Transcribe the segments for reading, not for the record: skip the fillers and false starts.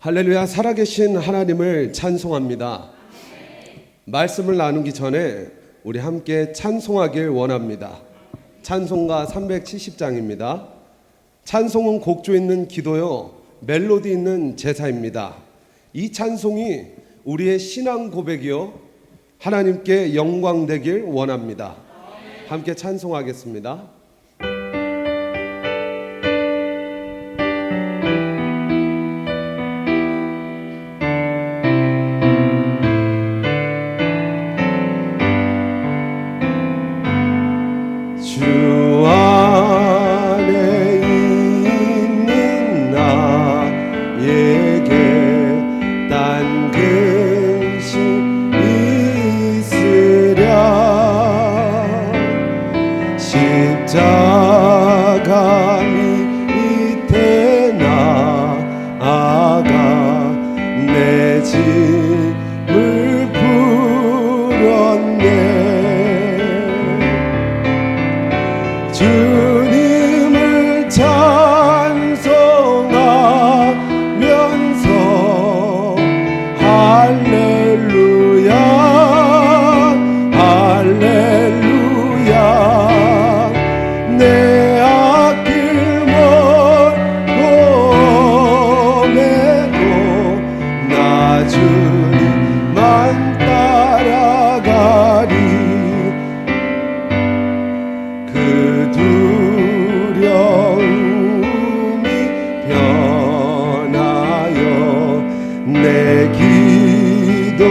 할렐루야. 살아계신 하나님을 찬송합니다. 말씀을 나누기 전에 우리 함께 찬송하길 원합니다. 찬송가 370장입니다. 찬송은 곡조 있는 기도요, 멜로디 있는 제사입니다. 이 찬송이 우리의 신앙 고백이요, 하나님께 영광 되길 원합니다. 함께 찬송하겠습니다. 주 안에 있는 나에게 딴 근심 있으랴. 십자가 밑에 나아가 내 짐을 풀었네. 주님을 찬송하면서 할렐루야 할렐루야. 내 앞길 멀고 매도 나 주님만 따라가리. 그 두려움이 변하여 내 기도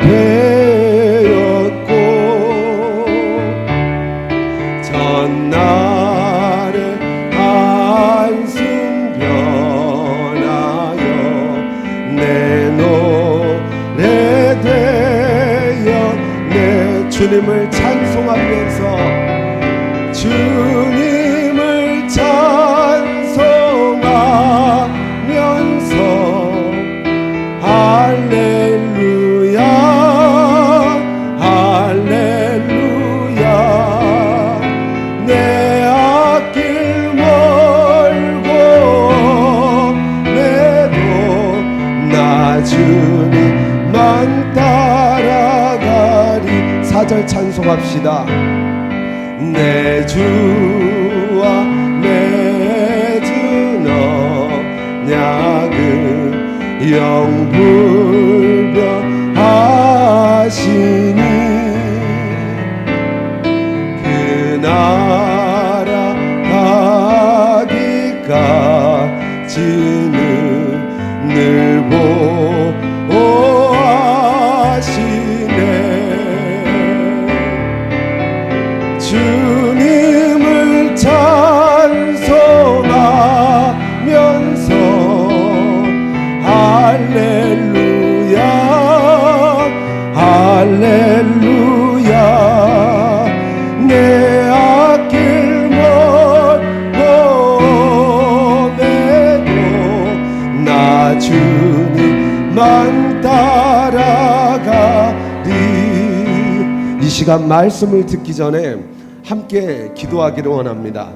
되었고, 전날의 한숨 변하여 내 노래 되었네. 주님을 찬송하면서 주님을 찬송하면서 할렐루야 할렐루야. 내 앞길 멀고 매도 나 주님만 따라가리. 4절 찬송합시다. 내 주와 맺은 언약은 영불변하시니, 그 나라 가기까지는 늘 보호하시네. 주님을 찬송하면서 할렐루야 할렐루야. 내 앞길 멀고 매도 나 주님만 따라가리. 이 시간 말씀을 듣기 전에 함께 기도하기를 원합니다.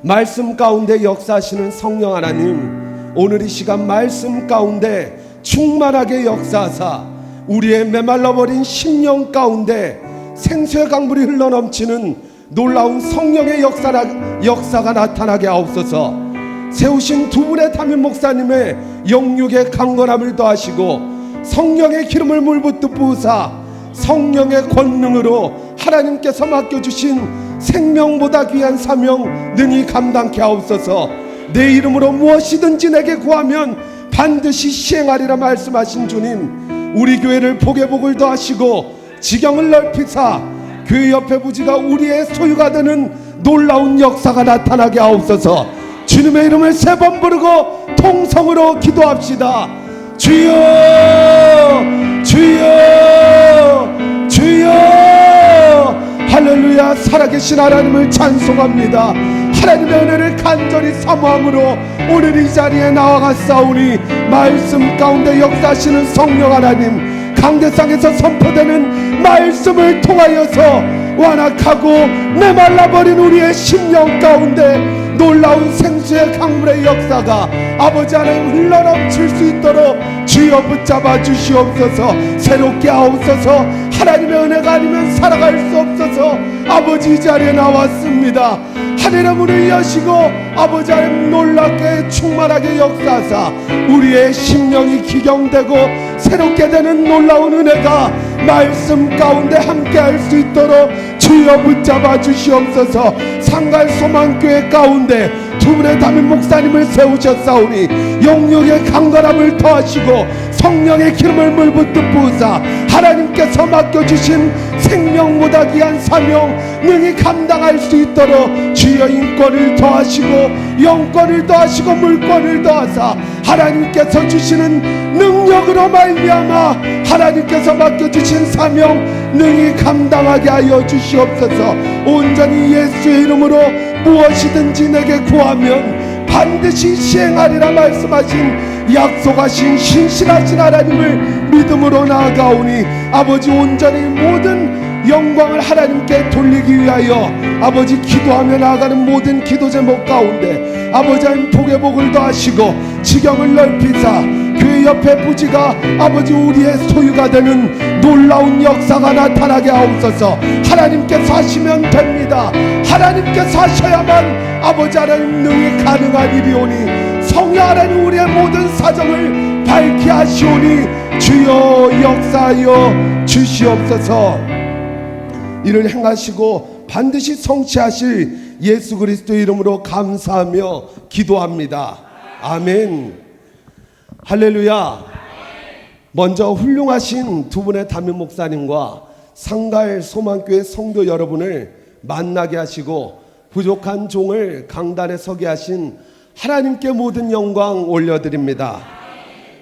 말씀 가운데 역사하시는 성령 하나님, 오늘 이 시간 말씀 가운데 충만하게 역사하사 우리의 메말라버린 심령 가운데 생수의 강물이 흘러넘치는 놀라운 성령의 역사가 나타나게 하옵소서. 세우신 두 분의 담임 목사님의 영육의 강건함을 더하시고 성령의 기름을 물붓듯 부으사 성령의 권능으로 하나님께서 맡겨주신 생명보다 귀한 사명 능히 감당케 하옵소서. 내 이름으로 무엇이든지 내게 구하면 반드시 시행하리라 말씀하신 주님, 우리 교회를 복에 복을 더하시고 지경을 넓히사 교회 옆에 부지가 우리의 소유가 되는 놀라운 역사가 나타나게 하옵소서. 주님의 이름을 3번 부르고 통성으로 기도합시다. 주여 주여 주여. 할렐루야. 살아계신 하나님을 찬송합니다. 하나님의 은혜를 간절히 사모함으로 오늘 이 자리에 나와갔사오니 말씀 가운데 역사하시는 성령 하나님, 강대상에서 선포되는 말씀을 통하여서 완악하고 메말라버린 우리의 심령 가운데 놀라운 생수의 강물의 역사가 아버지 하나님 흘러넘칠 수 있도록 주여 붙잡아 주시옵소서. 새롭게 하옵소서. 하나님의 은혜가 아니면 살아갈 수 없어서 아버지 이 자리에 나왔습니다. 하늘의 문을 여시고 아버지 하나님 놀랍게 충만하게 역사하사 우리의 심령이 기경되고 새롭게 되는 놀라운 은혜가 말씀 가운데 함께할 수 있도록 주여 붙잡아 주시옵소서. 상갈 소망교회 가운데 두 분의 담임 목사님을 세우셨사오니 영역의 강건함을 더하시고 성령의 기름을 물붓듯 부으사 하나님께서 맡겨주신 생명보다 귀한 사명 능히 감당할 수 있도록 주여 인권을 더하시고 영권을 더하시고 물권을 더하사 하나님께서 주시는 능력으로 말미암아 하나님께서 맡겨주신 사명 능히 감당하게 하여 주시옵소서. 온전히 예수의 이름으로 무엇이든지 내게 구하면 반드시 시행하리라 말씀하신 약속하신 신실하신 하나님을 믿음으로 나아가오니 아버지 온전히 모든 영광을 하나님께 돌리기 위하여 아버지 기도하며 나아가는 모든 기도 제목 가운데 아버지 하나님 복의 복을 더하시고 지경을 넓히사 교회 옆에 부지가 아버지 우리의 소유가 되는 놀라운 역사가 나타나게 하옵소서. 하나님께서 하시면 됩니다. 하나님께서 하셔야만 아버지 하나님 능히 가능한 일이오니 성령 하나님 우리의 모든 사정을 밝게 하시오니 주여 역사하여 주시옵소서. 이를 행하시고 반드시 성취하실 예수 그리스도 이름으로 감사하며 기도합니다. 아멘. 할렐루야. 먼저 훌륭하신 두 분의 담임 목사님과 상갈 소망교회 성도 여러분을 만나게 하시고 부족한 종을 강단에 서게 하신 하나님께 모든 영광 올려드립니다.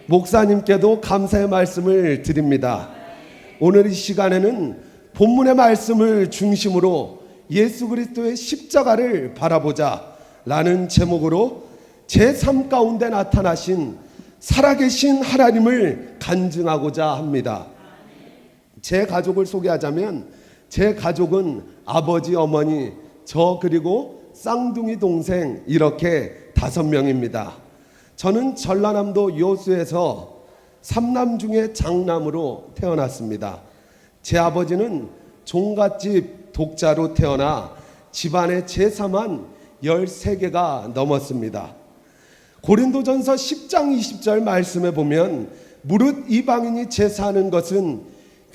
목사님께도 감사의 말씀을 드립니다. 오늘 이 시간에는 본문의 말씀을 중심으로 예수 그리스도의 십자가를 바라보자 라는 제목으로 제3 가운데 나타나신 살아계신 하나님을 간증하고자 합니다. 제 가족을 소개하자면 제 가족은 아버지, 어머니, 저 그리고 쌍둥이 동생 이렇게 5명입니다. 저는 전라남도 여수에서 3남 중에 장남으로 태어났습니다. 제 아버지는 종갓집 독자로 태어나 집안의 제사만 13개가 넘었습니다. 고린도전서 10장 20절 말씀에 보면 무릇 이방인이 제사하는 것은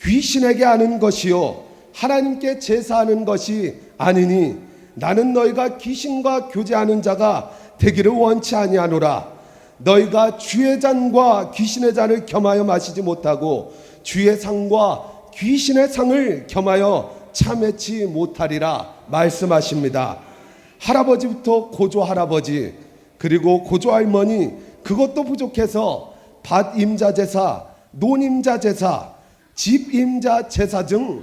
귀신에게 하는 것이요 하나님께 제사하는 것이 아니니 나는 너희가 귀신과 교제하는 자가 되기를 원치 아니하노라. 너희가 주의 잔과 귀신의 잔을 겸하여 마시지 못하고 주의 상과 귀신의 상을 겸하여 참회치 못하리라 말씀하십니다. 할아버지부터 고조 할아버지 그리고 고조 할머니 그것도 부족해서 밭임자 제사, 논임자 제사, 집임자 제사 등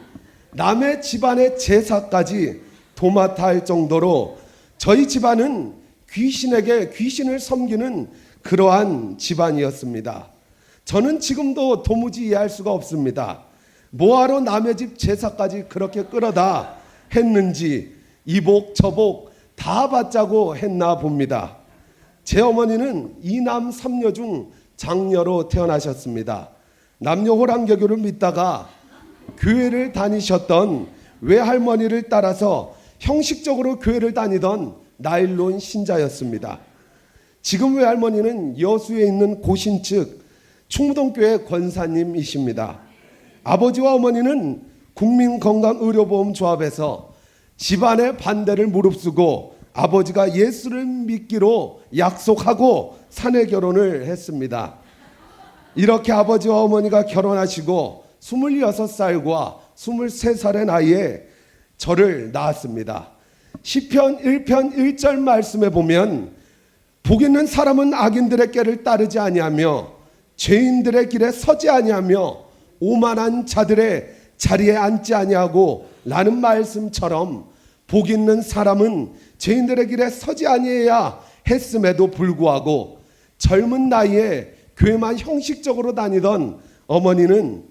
남의 집안의 제사까지 도맡아 할 정도로 저희 집안은 귀신에게 귀신을 섬기는 그러한 집안이었습니다. 저는 지금도 도무지 이해할 수가 없습니다. 뭐하러 남의 집 제사까지 그렇게 끌어다 했는지 이복 저복 다 받자고 했나 봅니다. 제 어머니는 2남 3녀 중 장녀로 태어나셨습니다. 남녀 호랑교교를 믿다가 교회를 다니셨던 외할머니를 따라서 형식적으로 교회를 다니던 나일론 신자였습니다. 지금 외할머니는 여수에 있는 고신측 충무동교회 권사님이십니다. 아버지와 어머니는 국민건강의료보험조합에서 집안의 반대를 무릅쓰고 아버지가 예수를 믿기로 약속하고 사내 결혼을 했습니다. 이렇게 아버지와 어머니가 결혼하시고 26살과 23살의 나이에 저를 낳았습니다. 시편 1편 1절 말씀에 보면 복 있는 사람은 악인들의 꾀를 따르지 아니하며 죄인들의 길에 서지 아니하며 오만한 자들의 자리에 앉지 아니하고 라는 말씀처럼 복 있는 사람은 죄인들의 길에 서지 아니해야 했음에도 불구하고 젊은 나이에 교회만 형식적으로 다니던 어머니는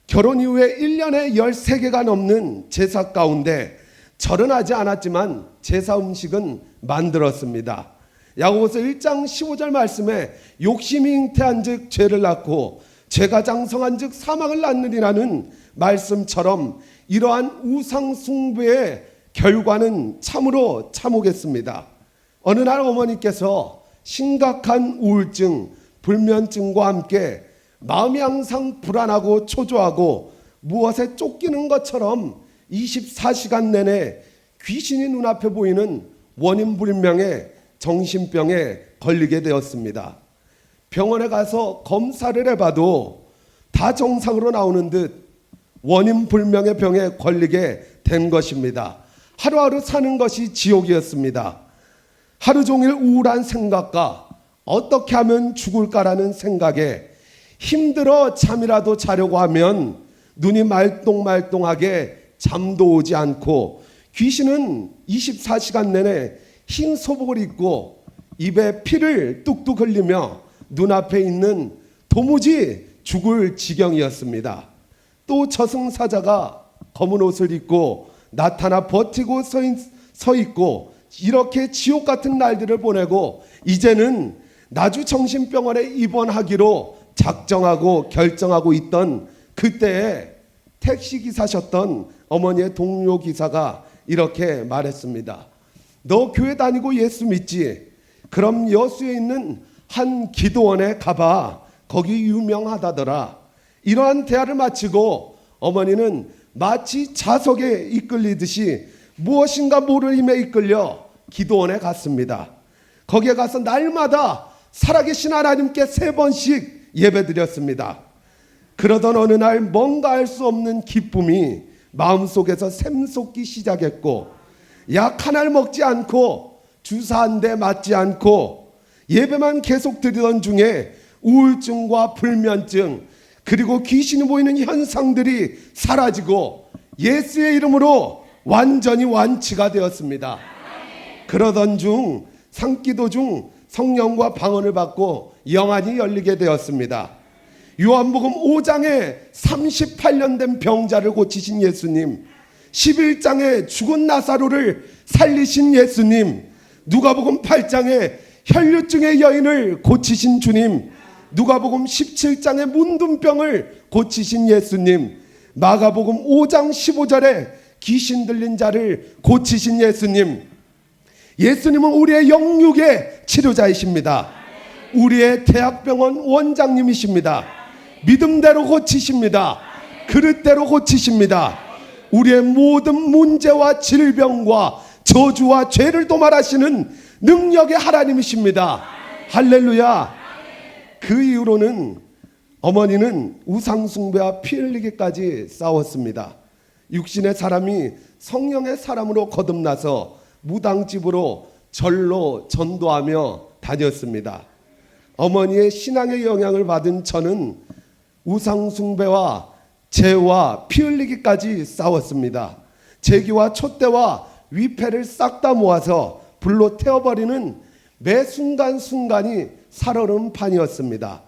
결혼 이후에 1년에 13개가 넘는 제사 가운데 절은 하지 않았지만 제사 음식은 만들었습니다. 야고보서 1장 15절 말씀에 욕심이 잉태한 즉 죄를 낳고 죄가 장성한 즉 사망을 낳느니라는 말씀처럼 이러한 우상 숭배의 결과는 참으로 참혹했습니다. 어느 날 어머니께서 심각한 우울증, 불면증과 함께 마음이 항상 불안하고 초조하고 무엇에 쫓기는 것처럼 24시간 내내 귀신이 눈앞에 보이는 원인 불명의 정신병에 걸리게 되었습니다. 병원에 가서 검사를 해봐도 다 정상으로 나오는 듯 원인 불명의 병에 걸리게 된 것입니다. 하루하루 사는 것이 지옥이었습니다. 하루 종일 우울한 생각과 어떻게 하면 죽을까라는 생각에 힘들어 잠이라도 자려고 하면 눈이 말똥말똥하게 잠도 오지 않고 귀신은 24시간 내내 흰 소복을 입고 입에 피를 뚝뚝 흘리며 눈앞에 있는 도무지 죽을 지경이었습니다. 또 저승사자가 검은 옷을 입고 나타나 버티고 서 있고 이렇게 지옥 같은 날들을 보내고 이제는 나주 정신병원에 입원하기로 작정하고 결정하고 있던 그때에 택시기사셨던 어머니의 동료 기사가 이렇게 말했습니다. 너 교회 다니고 예수 믿지? 그럼 여수에 있는 한 기도원에 가봐. 거기 유명하다더라. 이러한 대화를 마치고 어머니는 마치 자석에 이끌리듯이 무엇인가 모를 힘에 이끌려 기도원에 갔습니다. 거기에 가서 날마다 살아계신 하나님께 3번씩 예배드렸습니다. 그러던 어느 날 뭔가 알 수 없는 기쁨이 마음속에서 샘솟기 시작했고 약 하나를 먹지 않고 주사 한 대 맞지 않고 예배만 계속 드리던 중에 우울증과 불면증 그리고 귀신이 보이는 현상들이 사라지고 예수의 이름으로 완전히 완치가 되었습니다. 그러던 중 산기도 중 성령과 방언을 받고 영안이 열리게 되었습니다. 요한복음 5장에 38년 된 병자를 고치신 예수님, 11장에 죽은 나사로를 살리신 예수님, 누가복음 8장에 혈류증의 여인을 고치신 주님, 누가복음 17장에 문둥병을 고치신 예수님, 마가복음 5장 15절에 귀신 들린 자를 고치신 예수님, 예수님은 우리의 영육의 치료자이십니다. 우리의 대학병원 원장님이십니다. 믿음대로 고치십니다. 그릇대로 고치십니다. 우리의 모든 문제와 질병과 저주와 죄를 도말하시는 능력의 하나님이십니다. 할렐루야. 그 이후로는 어머니는 우상숭배와 피 흘리기까지 싸웠습니다. 육신의 사람이 성령의 사람으로 거듭나서 무당집으로 절로 전도하며 다녔습니다. 어머니의 신앙의 영향을 받은 저는 우상숭배와 죄와 피 흘리기까지 싸웠습니다. 제기와 촛대와 위패를 싹 다 모아서 불로 태워버리는 매 순간순간이 살얼음 판이었습니다.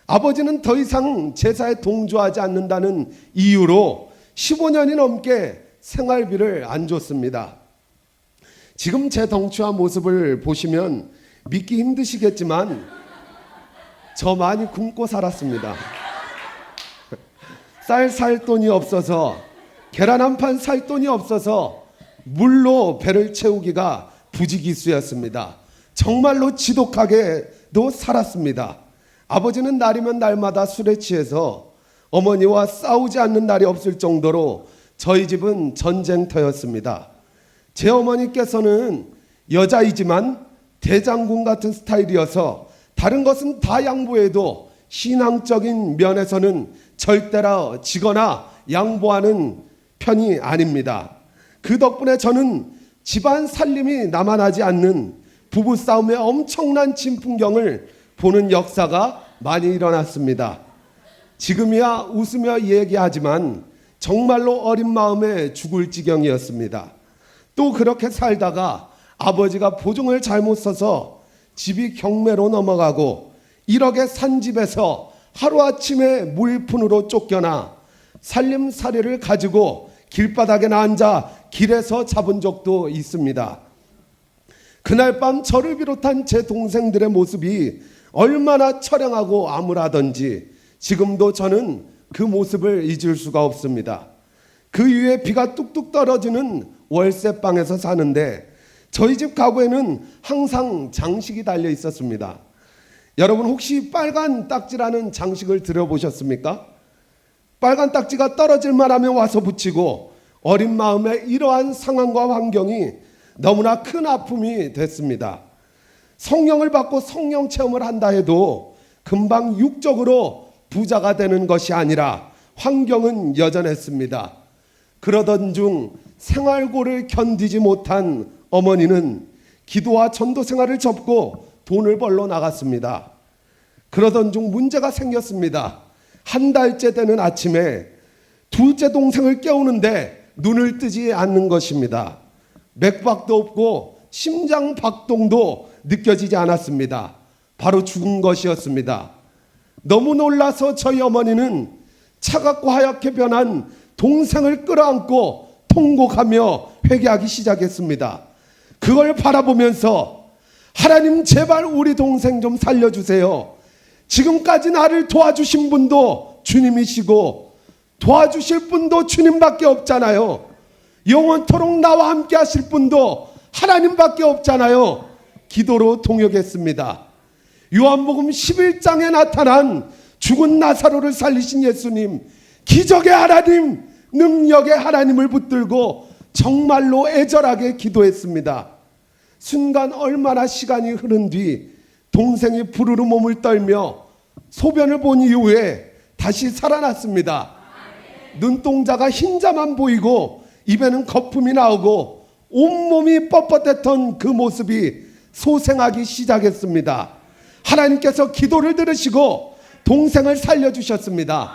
아버지는 더 이상 제사에 동조하지 않는다는 이유로 15년이 넘게 생활비를 안 줬습니다. 지금 제 덩치와 모습을 보시면 믿기 힘드시겠지만 저 많이 굶고 살았습니다. 쌀 살 돈이 없어서, 계란 한 판 살 돈이 없어서 물로 배를 채우기가 부지기수였습니다. 정말로 지독하게도 살았습니다. 아버지는 날이면 날마다 술에 취해서 어머니와 싸우지 않는 날이 없을 정도로 저희 집은 전쟁터였습니다. 제 어머니께서는 여자이지만 대장군 같은 스타일이어서 다른 것은 다 양보해도 신앙적인 면에서는 절대로 지거나 양보하는 편이 아닙니다. 그 덕분에 저는 집안 살림이 남아나지 않는 부부싸움의 엄청난 진풍경을 보는 역사가 많이 일어났습니다. 지금이야 웃으며 얘기하지만 정말로 어린 마음에 죽을 지경이었습니다. 또 그렇게 살다가 아버지가 보증을 잘못 써서 집이 경매로 넘어가고 1억에 산 집에서 하루아침에 무일푼으로 쫓겨나 살림살이를 가지고 길바닥에 앉아 길에서 잡은 적도 있습니다. 그날 밤 저를 비롯한 제 동생들의 모습이 얼마나 처량하고 암울하던지 지금도 저는 그 모습을 잊을 수가 없습니다. 그 위에 비가 뚝뚝 떨어지는 월세방에서 사는데 저희 집 가구에는 항상 장식이 달려 있었습니다. 여러분 혹시 빨간 딱지라는 장식을 들어보셨습니까? 빨간 딱지가 떨어질만 하면 와서 붙이고 어린 마음에 이러한 상황과 환경이 너무나 큰 아픔이 됐습니다. 성령을 받고 성령 체험을 한다 해도 금방 육적으로 부자가 되는 것이 아니라 환경은 여전했습니다. 그러던 중 생활고를 견디지 못한 어머니는 기도와 전도 생활을 접고 돈을 벌러 나갔습니다. 그러던 중 문제가 생겼습니다. 한 달째 되는 아침에 둘째 동생을 깨우는데 눈을 뜨지 않는 것입니다. 맥박도 없고 심장 박동도 느껴지지 않았습니다. 바로 죽은 것이었습니다. 너무 놀라서 저희 어머니는 차갑고 하얗게 변한 동생을 끌어안고 통곡하며 회개하기 시작했습니다. 그걸 바라보면서 하나님 제발 우리 동생 좀 살려주세요. 지금까지 나를 도와주신 분도 주님이시고 도와주실 분도 주님밖에 없잖아요. 영원토록 나와 함께 하실 분도 하나님밖에 없잖아요. 기도로 동역했습니다. 요한복음 11장에 나타난 죽은 나사로를 살리신 예수님, 기적의 하나님, 능력의 하나님을 붙들고 정말로 애절하게 기도했습니다. 순간 얼마나 시간이 흐른 뒤 동생이 부르르 몸을 떨며 소변을 본 이후에 다시 살아났습니다. 눈동자가 흰자만 보이고 입에는 거품이 나오고 온몸이 뻣뻣했던 그 모습이 소생하기 시작했습니다. 하나님께서 기도를 들으시고 동생을 살려주셨습니다.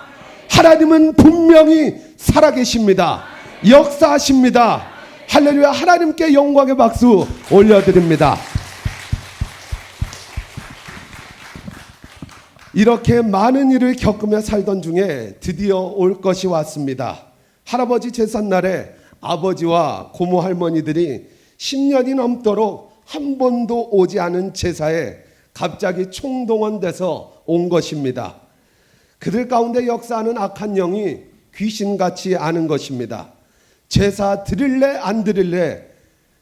하나님은 분명히 살아계십니다. 역사하십니다. 할렐루야. 하나님께 영광의 박수 올려드립니다. 이렇게 많은 일을 겪으며 살던 중에 드디어 올 것이 왔습니다. 할아버지 제삿날에 아버지와 고모 할머니들이 10년이 넘도록 한 번도 오지 않은 제사에 갑자기 총동원돼서 온 것입니다. 그들 가운데 역사하는 악한 영이 귀신같이 아는 것입니다. 제사 드릴래 안 드릴래?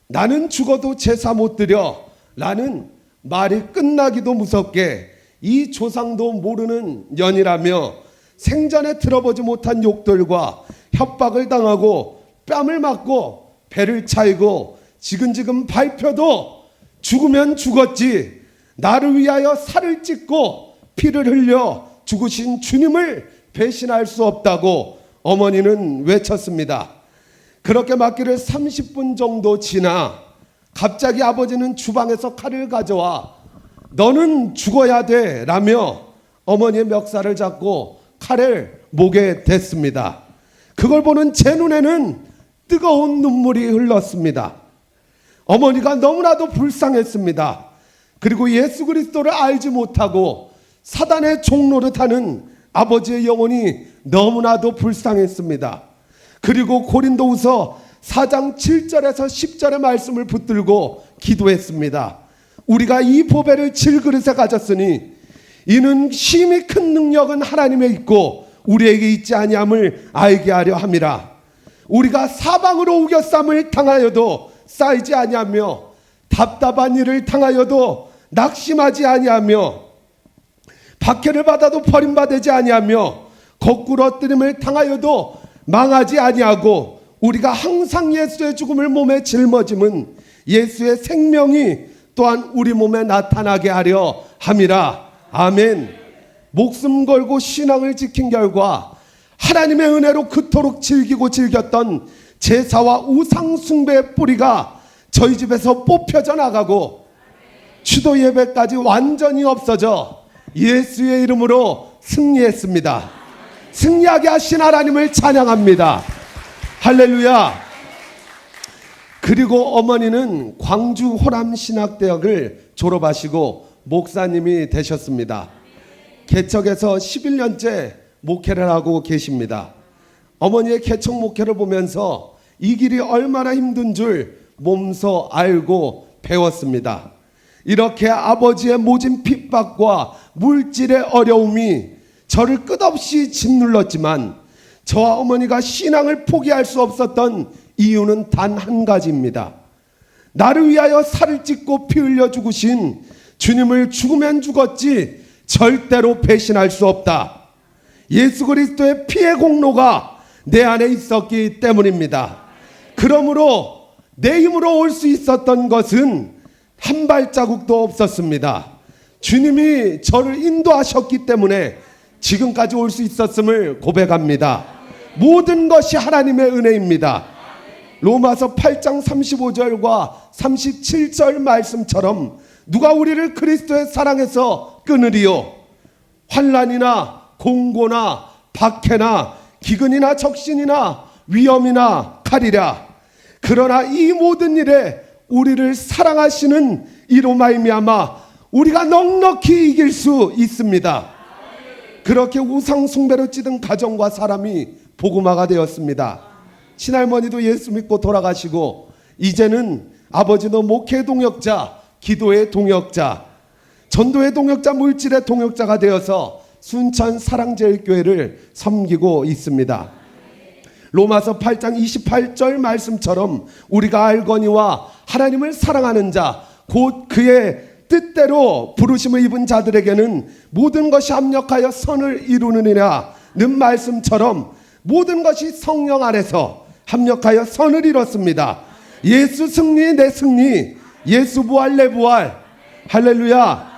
나는 죽어도 제사 못 드려. 라는 말이 끝나기도 무섭게 이 조상도 모르는 년이라며 생전에 들어보지 못한 욕들과 협박을 당하고 뺨을 맞고 배를 차이고 지근지근 밟혀도 죽으면 죽었지 나를 위하여 살을 찢고 피를 흘려 죽으신 주님을 배신할 수 없다고 어머니는 외쳤습니다. 그렇게 맞기를 30분 정도 지나 갑자기 아버지는 주방에서 칼을 가져와 너는 죽어야 돼 라며 어머니의 멱살을 잡고 칼을 목에 댔습니다. 그걸 보는 제 눈에는 뜨거운 눈물이 흘렀습니다. 어머니가 너무나도 불쌍했습니다. 그리고 예수 그리스도를 알지 못하고 사단의 종로를 타는 아버지의 영혼이 너무나도 불쌍했습니다. 그리고 고린도후서 4장 7절에서 10절의 말씀을 붙들고 기도했습니다. 우리가 이 보배를 질그릇에 가졌으니 이는 심히 큰 능력은 하나님에 있고 우리에게 있지 아니함을 알게 하려 함이라. 우리가 사방으로 우겨쌈을 당하여도 쌓이지 아니하며 답답한 일을 당하여도 낙심하지 아니하며 박해를 받아도 버림받지 아니하며 거꾸로 엎드림을 당하여도 망하지 아니하고 우리가 항상 예수의 죽음을 몸에 짊어짐은 예수의 생명이 또한 우리 몸에 나타나게 하려 함이라. 아멘. 목숨 걸고 신앙을 지킨 결과 하나님의 은혜로 그토록 즐겼던 제사와 우상 숭배의 뿌리가 저희 집에서 뽑혀져 나가고 추도 예배까지 완전히 없어져 예수의 이름으로 승리했습니다. 승리하게 하신 하나님을 찬양합니다. 할렐루야. 그리고 어머니는 광주 호남신학대학을 졸업하시고 목사님이 되셨습니다. 개척에서 11년째 목회를 하고 계십니다. 어머니의 개척 목회를 보면서 이 길이 얼마나 힘든 줄 몸소 알고 배웠습니다. 이렇게 아버지의 모진 핍박과 물질의 어려움이 저를 끝없이 짓눌렀지만 저와 어머니가 신앙을 포기할 수 없었던 이유는 단 한 가지입니다. 나를 위하여 살을 찢고 피 흘려 죽으신 주님을 죽으면 죽었지 절대로 배신할 수 없다. 예수 그리스도의 피의 공로가 내 안에 있었기 때문입니다. 그러므로 내 힘으로 올 수 있었던 것은 한 발자국도 없었습니다. 주님이 저를 인도하셨기 때문에 지금까지 올 수 있었음을 고백합니다. 모든 것이 하나님의 은혜입니다. 로마서 8장 35절과 37절 말씀처럼 누가 우리를 그리스도의 사랑에서 끊으리요? 환난이나 공고나 박해나 기근이나 적신이나 위험이나 칼이라. 그러나 이 모든 일에 우리를 사랑하시는 이로 말미암아 우리가 넉넉히 이길 수 있습니다. 그렇게 우상 숭배로 찌든 가정과 사람이 복음화가 되었습니다. 친할머니도 예수 믿고 돌아가시고 이제는 아버지도 목회 동역자, 기도의 동역자, 전도의 동역자, 물질의 동역자가 되어서 순천 사랑제일교회를 섬기고 있습니다. 로마서 8장 28절 말씀처럼 우리가 알거니와 하나님을 사랑하는 자 곧 그의 뜻대로 부르심을 입은 자들에게는 모든 것이 합력하여 선을 이루느니라는 말씀처럼 모든 것이 성령 안에서 합력하여 선을 이뤘습니다. 예수 승리 내 승리, 예수 부활 내 부활. 할렐루야.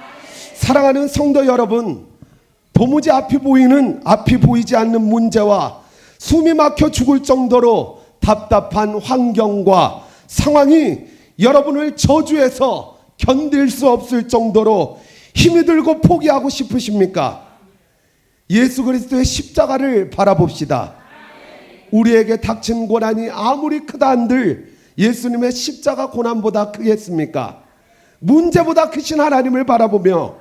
사랑하는 성도 여러분, 도무지 앞이 보이지 않는 문제와 숨이 막혀 죽을 정도로 답답한 환경과 상황이 여러분을 저주해서 견딜 수 없을 정도로 힘이 들고 포기하고 싶으십니까? 예수 그리스도의 십자가를 바라봅시다. 우리에게 닥친 고난이 아무리 크다 한들 예수님의 십자가 고난보다 크겠습니까? 문제보다 크신 하나님을 바라보며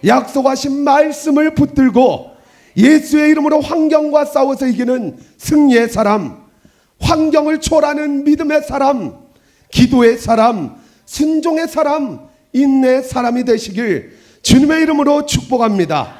약속하신 말씀을 붙들고 예수의 이름으로 환경과 싸워서 이기는 승리의 사람, 환경을 초월하는 믿음의 사람, 기도의 사람, 순종의 사람, 인내의 사람이 되시길 주님의 이름으로 축복합니다.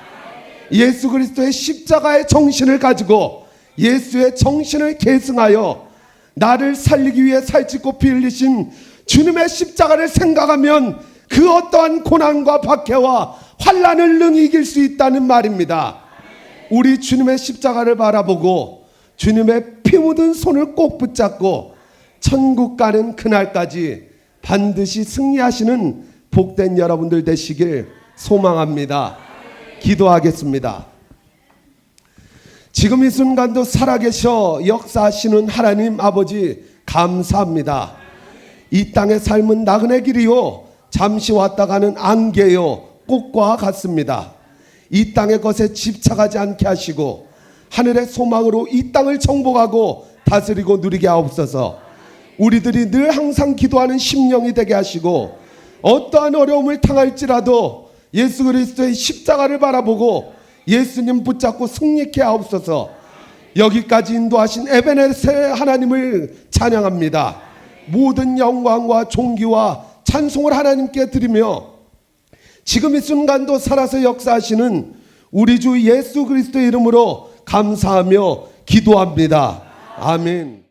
예수 그리스도의 십자가의 정신을 가지고 예수의 정신을 계승하여 나를 살리기 위해 살찢고 피 흘리신 주님의 십자가를 생각하면 그 어떠한 고난과 박해와 환난을 능히 이길 수 있다는 말입니다. 우리 주님의 십자가를 바라보고 주님의 피 묻은 손을 꼭 붙잡고 천국 가는 그날까지 반드시 승리하시는 복된 여러분들 되시길 소망합니다. 기도하겠습니다. 지금 이 순간도 살아계셔 역사하시는 하나님 아버지 감사합니다. 이 땅의 삶은 나그네 길이요 잠시 왔다 가는 안개요 꽃과 같습니다. 이 땅의 것에 집착하지 않게 하시고 하늘의 소망으로 이 땅을 정복하고 다스리고 누리게 하옵소서. 우리들이 늘 항상 기도하는 심령이 되게 하시고 어떠한 어려움을 당할지라도 예수 그리스도의 십자가를 바라보고 예수님 붙잡고 승리케 하옵소서. 여기까지 인도하신 에베네셀 하나님을 찬양합니다. 모든 영광과 존귀와 찬송을 하나님께 드리며 지금 이 순간도 살아서 역사하시는 우리 주 예수 그리스도의 이름으로 감사하며 기도합니다. 아멘.